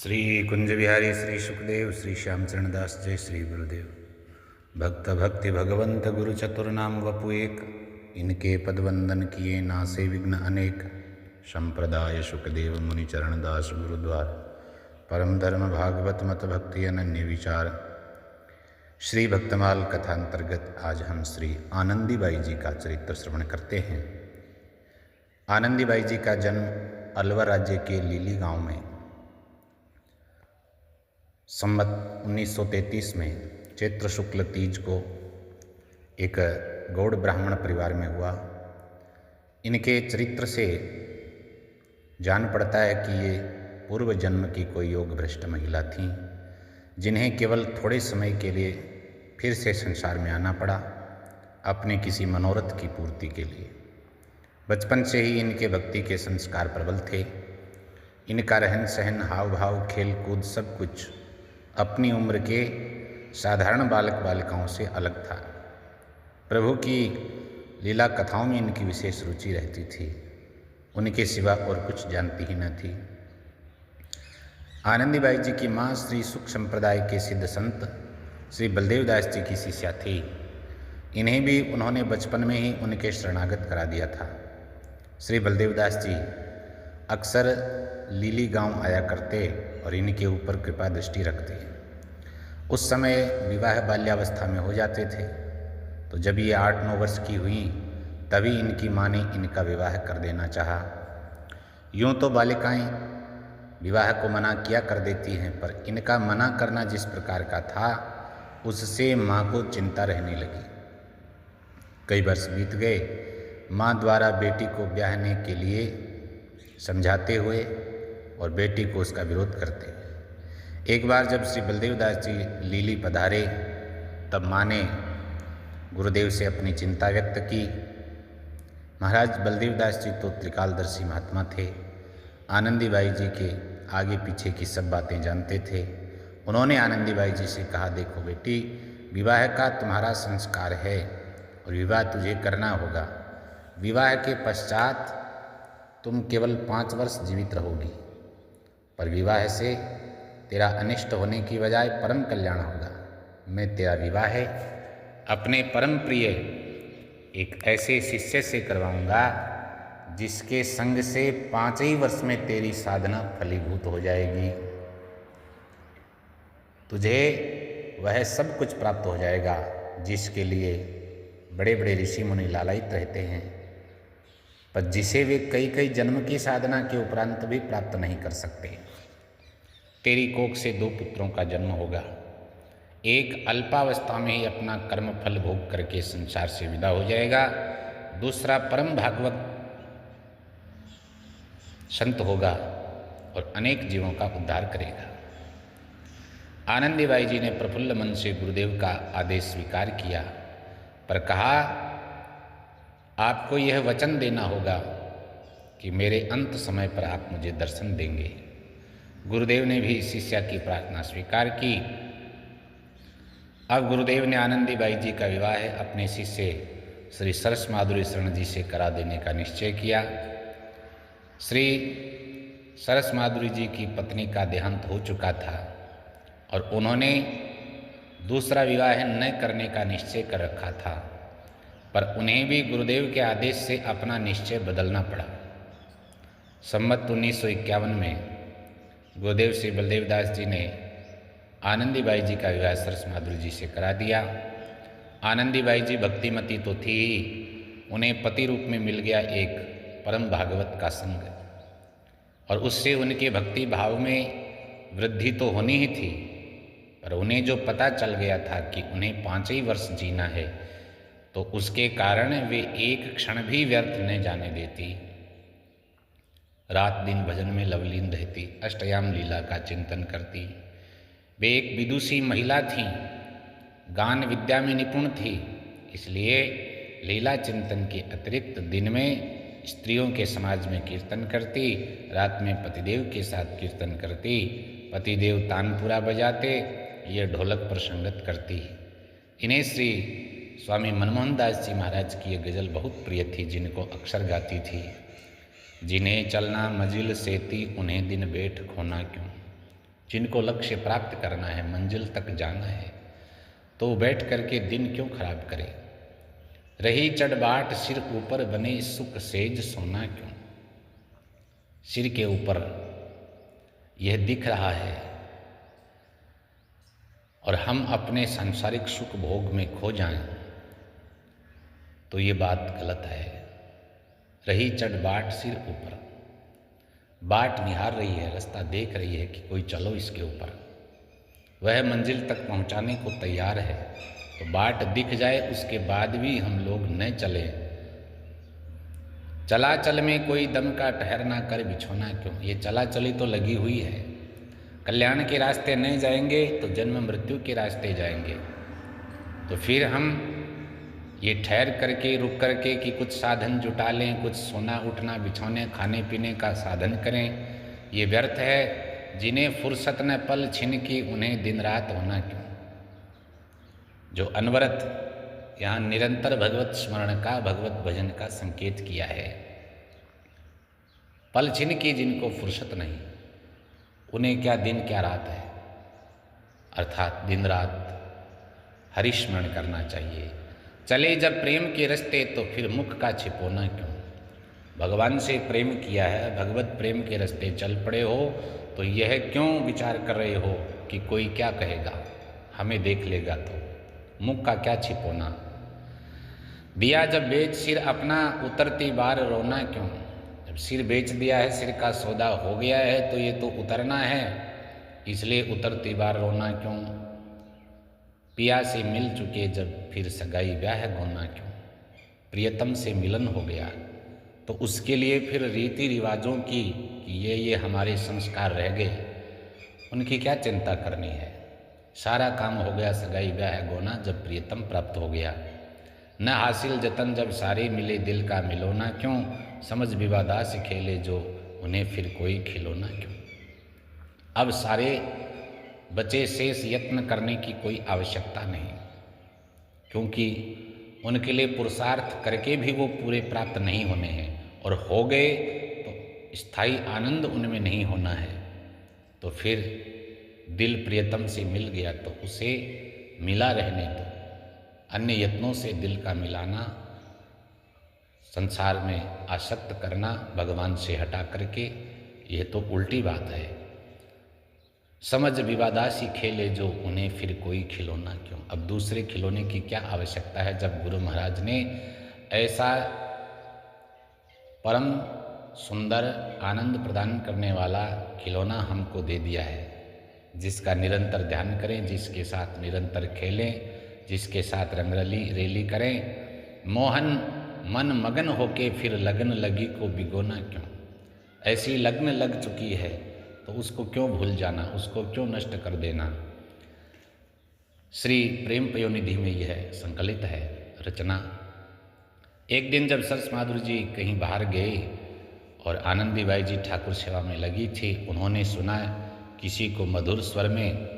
श्री कुंज बिहारी श्री सुखदेव श्री श्यामचरण दास जय श्री गुरुदेव। भक्त भक्ति भगवंत गुरु चतुर्नाम वपु एक, इनके पदवंदन किए नासे विघ्न अनेक। संप्रदाय सुखदेव मुनि चरण दास गुरुद्वार, परम धर्म भागवत मत भक्ति अनन्य विचार। श्री भक्तमाल कथा अंतर्गत आज हम श्री आनंदीबाई जी का चरित्र श्रवण करते हैं। आनंदीबाई जी का जन्म अलवर राज्य के लीली गांव में संवत 1933 में चैत्र शुक्ल तीज को एक गौड़ ब्राह्मण परिवार में हुआ। इनके चरित्र से जान पड़ता है कि ये पूर्व जन्म की कोई योग भ्रष्ट महिला थीं, जिन्हें केवल थोड़े समय के लिए फिर से संसार में आना पड़ा अपने किसी मनोरथ की पूर्ति के लिए। बचपन से ही इनके भक्ति के संस्कार प्रबल थे। इनका रहन सहन, हाव भाव, खेल कूद सब कुछ अपनी उम्र के साधारण बालक बालिकाओं से अलग था। प्रभु की लीला कथाओं में इनकी विशेष रुचि रहती थी, उनके सिवा और कुछ जानती ही न थी। आनंदीबाई जी की माँ श्री सुख संप्रदाय के सिद्ध संत श्री बलदेव दास जी की शिष्या थी। इन्हें भी उन्होंने बचपन में ही उनके शरणागत करा दिया था। श्री बलदेव दास जी अक्सर लीली गांव आया करते और इनके ऊपर कृपा दृष्टि रखते। उस समय विवाह बाल्यावस्था में हो जाते थे, तो जब ये 8-9 वर्ष की हुई तभी इनकी माँ ने इनका विवाह कर देना चाहा। यूँ तो बालिकाएं विवाह को मना किया कर देती हैं, पर इनका मना करना जिस प्रकार का था उससे माँ को चिंता रहने लगी। कई वर्ष बीत गए। माँ द्वारा बेटी को ब्याहने के लिए समझाते हुए और बेटी को उसका विरोध करते। एक बार जब श्री बलदेव दास जी लीली पधारे तब माँ ने गुरुदेव से अपनी चिंता व्यक्त की। महाराज बलदेव दास जी तो त्रिकालदर्शी महात्मा थे, आनंदीबाई जी के आगे पीछे की सब बातें जानते थे। उन्होंने आनंदीबाई जी से कहा, देखो बेटी, विवाह का तुम्हारा संस्कार है और विवाह तुझे करना होगा। विवाह के पश्चात तुम केवल 5 वर्ष जीवित रहोगी, पर विवाह से तेरा अनिष्ट होने की बजाय परम कल्याण होगा। मैं तेरा विवाह है अपने परम प्रिय एक ऐसे शिष्य से करवाऊंगा जिसके संग से 5 ही वर्ष में तेरी साधना फलीभूत हो जाएगी। तुझे वह सब कुछ प्राप्त हो जाएगा जिसके लिए बड़े बड़े ऋषि मुनि लालायित रहते हैं, पर जिसे वे कई कई जन्म की साधना के उपरांत भी प्राप्त नहीं कर सकते। तेरी कोख से 2 पुत्रों का जन्म होगा। एक अल्पावस्था में ही अपना कर्म फल भोग करके संसार से विदा हो जाएगा, दूसरा परम भागवत संत होगा और अनेक जीवों का उद्धार करेगा। आनंदीबाई जी ने प्रफुल्ल मन से गुरुदेव का आदेश स्वीकार किया, पर कहा, आपको यह वचन देना होगा कि मेरे अंत समय पर आप मुझे दर्शन देंगे। गुरुदेव ने भी शिष्या की प्रार्थना स्वीकार की। अब गुरुदेव ने आनंदीबाई जी का विवाह अपने शिष्य श्री सरस माधुरी शरण जी से करा देने का निश्चय किया। श्री सरस माधुरी जी की पत्नी का देहांत हो चुका था और उन्होंने दूसरा विवाह न करने का निश्चय कर रखा था, पर उन्हें भी गुरुदेव के आदेश से अपना निश्चय बदलना पड़ा। संवत 1951 में गुरुदेव श्री बलदेव दास जी ने आनंदीबाई जी का विवाह सरस माधुरी जी से करा दिया। आनंदीबाई जी भक्तिमती तो थी ही, उन्हें पति रूप में मिल गया एक परम भागवत का संग, और उससे उनके भक्ति भाव में वृद्धि तो होनी ही थी, पर उन्हें जो पता चल गया था कि उन्हें 5 ही वर्ष जीना है, तो उसके कारण वे एक क्षण भी व्यर्थ न जाने देती। रात दिन भजन में लवलीन रहती, अष्टयाम लीला का चिंतन करती। वे एक विदुषी महिला थीं, गान विद्या में निपुण थी, इसलिए लीला चिंतन के अतिरिक्त दिन में स्त्रियों के समाज में कीर्तन करती, रात में पतिदेव के साथ कीर्तन करती। पतिदेव तानपुरा बजाते, ये ढोलक पर संगत करती। इन्हें श्री स्वामी मनमोहन दास जी महाराज की ये गज़ल बहुत प्रिय थी, जिनको अक्सर गाती थी। जिन्हें चलना मंजिल सेती, उन्हें दिन बैठ खोना क्यों। जिनको लक्ष्य प्राप्त करना है, मंजिल तक जाना है, तो बैठ करके दिन क्यों खराब करे। रही चढ़ बाट सिर ऊपर बने सुख सेज सोना क्यों। सिर के ऊपर यह दिख रहा है और हम अपने सांसारिक सुख भोग में खो जाएं तो ये बात गलत है। रही चढ़ बाट सिर ऊपर, बाट निहार रही है, रास्ता देख रही है कि कोई चलो इसके ऊपर, वह मंजिल तक पहुंचाने को तैयार है। तो बाट दिख जाए उसके बाद भी हम लोग न चलें। चला चल में कोई दम का ठहरना कर बिछोना क्यों। ये चला चली तो लगी हुई है, कल्याण के रास्ते नहीं जाएंगे तो जन्म मृत्यु के रास्ते जाएंगे। तो फिर हम ये ठहर करके रुक करके कि कुछ साधन जुटा लें, कुछ सोना उठना बिछौने खाने पीने का साधन करें, ये व्यर्थ है। जिन्हें फुर्सत न पल छिन की उन्हें दिन रात होना क्यों। जो अनवरत यहाँ निरंतर भगवत स्मरण का, भगवत भजन का संकेत किया है। पल छिन की जिनको फुर्सत नहीं, उन्हें क्या दिन क्या रात है। अर्थात दिन रात हरिस्मरण करना चाहिए। चले जब प्रेम के रास्ते तो फिर मुख का छिपोना क्यों। भगवान से प्रेम किया है, भगवत प्रेम के रास्ते चल पड़े हो तो यह क्यों विचार कर रहे हो कि कोई क्या कहेगा, हमें देख लेगा तो मुख का क्या छिपोना। दिया जब बेच सिर अपना उतरती बार रोना क्यों। जब सिर बेच दिया है, सिर का सौदा हो गया है तो ये तो उतरना है, इसलिए उतरती बार रोना क्यों। पिया से मिल चुके जब फिर सगाई ब्याह होना क्यों। प्रियतम से मिलन हो गया तो उसके लिए फिर रीति रिवाजों की ये हमारे संस्कार रह गए, उनकी क्या चिंता करनी है। सारा काम हो गया सगाई ब्याह गोना जब प्रियतम प्राप्त हो गया। न हासिल जतन जब सारे मिले दिल का मिलोना क्यों। समझ विवादास खेले जो उन्हें फिर कोई खिलौना क्यों। अब सारे बचे शेष यत्न करने की कोई आवश्यकता नहीं, क्योंकि उनके लिए पुरुषार्थ करके भी वो पूरे प्राप्त नहीं होने हैं, और हो गए तो स्थायी आनंद उनमें नहीं होना है। तो फिर दिल प्रियतम से मिल गया तो उसे मिला रहने दो। अन्य यत्नों से दिल का मिलाना, संसार में आसक्त करना भगवान से हटा करके, यह तो उल्टी बात है। समझ विवादासी खेले जो उन्हें फिर कोई खिलौना क्यों। अब दूसरे खिलौने की क्या आवश्यकता है, जब गुरु महाराज ने ऐसा परम सुंदर आनंद प्रदान करने वाला खिलौना हमको दे दिया है, जिसका निरंतर ध्यान करें, जिसके साथ निरंतर खेलें, जिसके साथ रंगरली रेली करें। मोहन मन मगन होके फिर लगन लगी को भिगोना क्यों। ऐसी लगन लग चुकी है तो उसको क्यों भूल जाना, उसको क्यों नष्ट कर देना। श्री प्रेम पयोनिधि में यह संकलित है रचना। एक दिन जब सरस माधुरी जी कहीं बाहर गए और आनंदीबाई जी ठाकुर सेवा में लगी थी, उन्होंने सुना किसी को मधुर स्वर में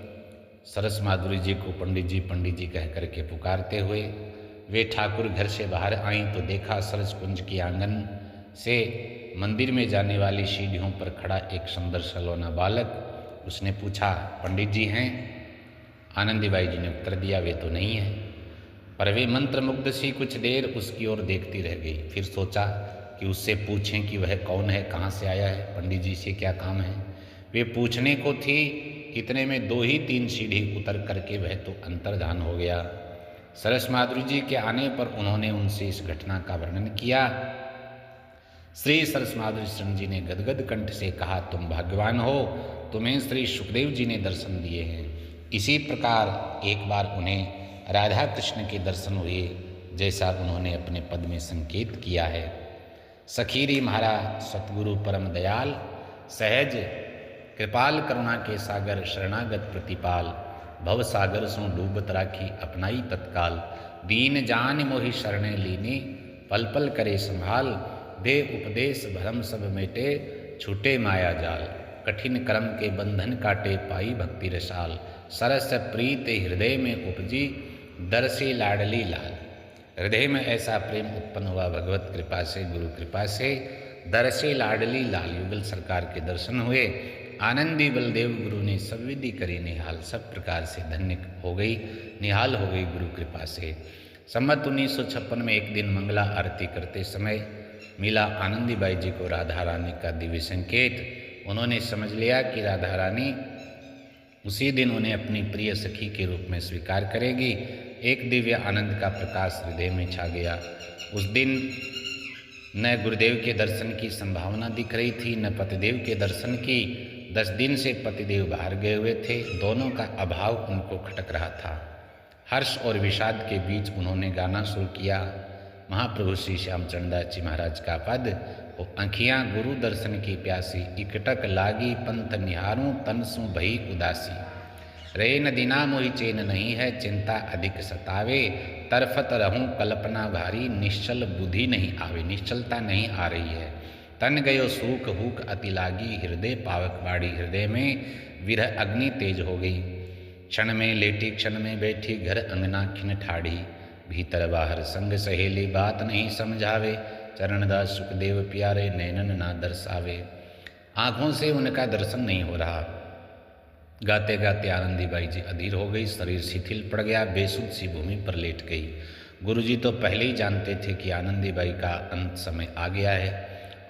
सरस माधुरी जी को पंडित जी कह करके पुकारते हुए। वे ठाकुर घर से बाहर आईं तो देखा सरस कुंज की आंगन से मंदिर में जाने वाली सीढ़ियों पर खड़ा एक सुंदर सलोना बालक। उसने पूछा, पंडित जी हैं? आनंदीबाई जी ने उत्तर दिया, वे तो नहीं हैं। पर वे मंत्रमुग्ध सी कुछ देर उसकी ओर देखती रह गई। फिर सोचा कि उससे पूछें कि वह कौन है, कहाँ से आया है, पंडित जी से क्या काम है। वे पूछने को थी, इतने में 2 ही 3 सीढ़ी उतर करके वह तो अंतर्धान हो गया। सरस माधुरी जी के आने पर उन्होंने उनसे इस घटना का वर्णन किया। श्री सरस माधुरी शरण जी ने गदगद कंठ से कहा, तुम भाग्यवान हो, तुम्हें श्री सुखदेव जी ने दर्शन दिए हैं। इसी प्रकार एक बार उन्हें राधा कृष्ण के दर्शन हुए, जैसा उन्होंने अपने पद में संकेत किया है। सखीरी महाराज सतगुरु परम दयाल, सहज कृपाल करुणा के सागर शरणागत प्रतिपाल, भव सागर सो डूबत राखी अपनाई तत्काल। दीन जान मोहि शरणे लीनी, पल पल करे संभाल। दे उपदेश भरम सब मेटे, छूटे माया जाल। कठिन कर्म के बंधन काटे, पाई भक्ति रसाल। सरस प्रीत हृदय में उपजी, दरसी लाडली लाल। हृदय में ऐसा प्रेम उत्पन्न हुआ भगवत कृपा से, गुरु कृपा से। दरसी लाडली लाल, युगल सरकार के दर्शन हुए आनंदी बलदेव गुरु ने सब विधि करी निहाल, सब प्रकार से धन्य हो गई, निहाल हो गई गुरु कृपा से। संवत 1956 में एक दिन मंगला आरती करते समय मिला आनंदीबाई जी को राधा रानी का दिव्य संकेत। उन्होंने समझ लिया कि राधा रानी उसी दिन उन्हें अपनी प्रिय सखी के रूप में स्वीकार करेगी। एक दिव्य आनंद का प्रकाश हृदय में छा गया। उस दिन न गुरुदेव के दर्शन की संभावना दिख रही थी, न पतिदेव के दर्शन की। 10 दिन से पतिदेव बाहर गए हुए थे, दोनों का अभाव उनको खटक रहा था। हर्ष और विषाद के बीच उन्होंने गाना शुरू किया, महाप्रभु श्री श्यामचंदास जी महाराज का पद। ओ आँखियाँ गुरु दर्शन की प्यासी, इकटक लागी पंथ निहारूं तन सु भई उदासी। रे न दिना मोहि चैन नहीं है, चिंता अधिक सतावे। तरफत रहूं कल्पना भारी, निश्चल बुद्धि नहीं आवे। निश्चलता नहीं आ रही है। तन गयो सूख हूक अति लागी, हृदय पावक बाड़ी। हृदय में विरह अग्नि तेज हो गई। क्षण में लेटी क्षण में बैठी, घर अंगना खिन ठाढ़ी। भीतर बाहर संग सहेली, बात नहीं समझावे। चरणदास सुखदेव प्यारे, नैनन ना दर्शावे। आँखों से उनका दर्शन नहीं हो रहा। गाते गाते आनंदीबाई जी अधीर हो गई, शरीर शिथिल पड़ गया, बेसुध सी भूमि पर लेट गई। गुरुजी तो पहले ही जानते थे कि आनंदीबाई का अंत समय आ गया है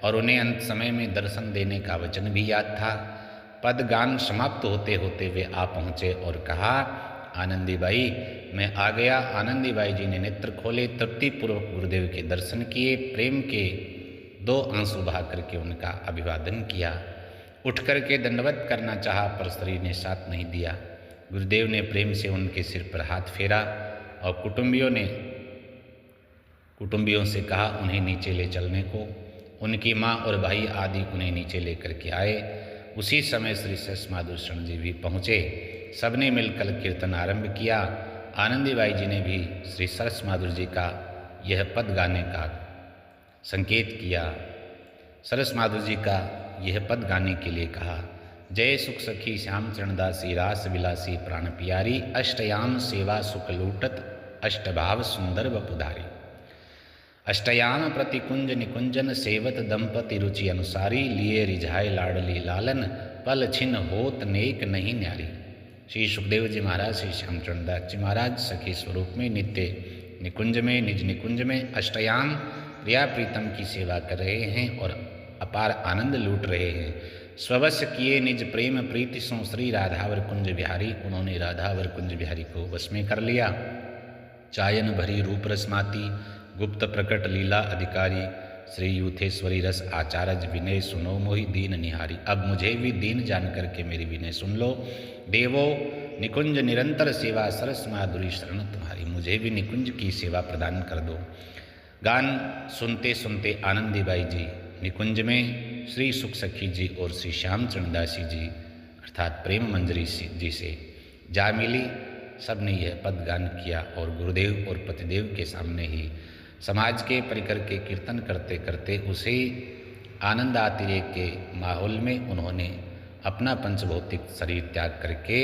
और उन्हें अंत समय में दर्शन देने का वचन भी याद था। पद गान समाप्त होते होते वे आ पहुँचे और कहा, आनंदीबाई मैं आ गया। आनंदीबाई जी ने नेत्र खोले, तृप्तिपूर्वक गुरुदेव के दर्शन किए, प्रेम के 2 आंसू बहा करके उनका अभिवादन किया। उठ करके दंडवत करना चाहा पर शरीर ने साथ नहीं दिया। गुरुदेव ने प्रेम से उनके सिर पर हाथ फेरा और कुटुंबियों से कहा उन्हें नीचे ले चलने को। उनकी माँ और भाई आदि उन्हें नीचे लेकर के आए। उसी समय श्री सरस माधुर शरण जी भी पहुँचे। सबने मिलकर कीर्तन आरंभ किया। आनंदीबाई जी ने भी श्री सरस माधुर जी का यह पद गाने का संकेत किया। सरस माधुर जी का यह पद गाने के लिए कहा, जय सुख सखी श्याम चरणदासी, रास विलासी प्राण प्यारी। अष्टयाम सेवा सुख लूटत, अष्टभाव सुंदर बपुधारी। अष्टयाम प्रतिकुंज निकुंजन, सेवत दंपति रुचि अनुसारी। लिए रिझाए लाडली लालन, पल छिन होत नेक नहीं न्यारी। श्री सुखदेव जी महाराज श्री श्यामचंदास जी महाराज सखी स्वरूप में नित्य निकुंज में निज निकुंज में अष्टयाम प्रिया प्रीतम की सेवा कर रहे हैं और अपार आनंद लूट रहे हैं। स्ववश किए निज प्रेम प्रीति सो श्री राधावर कुंज बिहारी। उन्होंने राधावर कुंज बिहारी को वश में कर लिया। चायन भरी रूप रसमाती, गुप्त प्रकट लीला अधिकारी। श्री यूथेश्वरी रस आचार्य विनय, सुनो मोहि दीन निहारी। अब मुझे भी दीन जान करके मेरी विनय सुन लो। देवो निकुंज निरंतर सेवा, सरस माधुरी शरण तुम्हारी। मुझे भी निकुंज की सेवा प्रदान कर दो। गान सुनते सुनते आनंदीबाई जी निकुंज में श्री सुख सखी जी और श्री श्यामचंदासी जी अर्थात प्रेम मंजरी जी से जा मिली। सब ने यह पद गान किया और गुरुदेव और पतिदेव के सामने ही समाज के परिकर के कीर्तन करते करते उसी आनंद अतिरेक के माहौल में उन्होंने अपना पंचभौतिक शरीर त्याग करके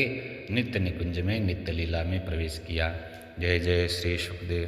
नित्य निकुंज में नित्य लीला में प्रवेश किया। जय जय श्री सुखदेव।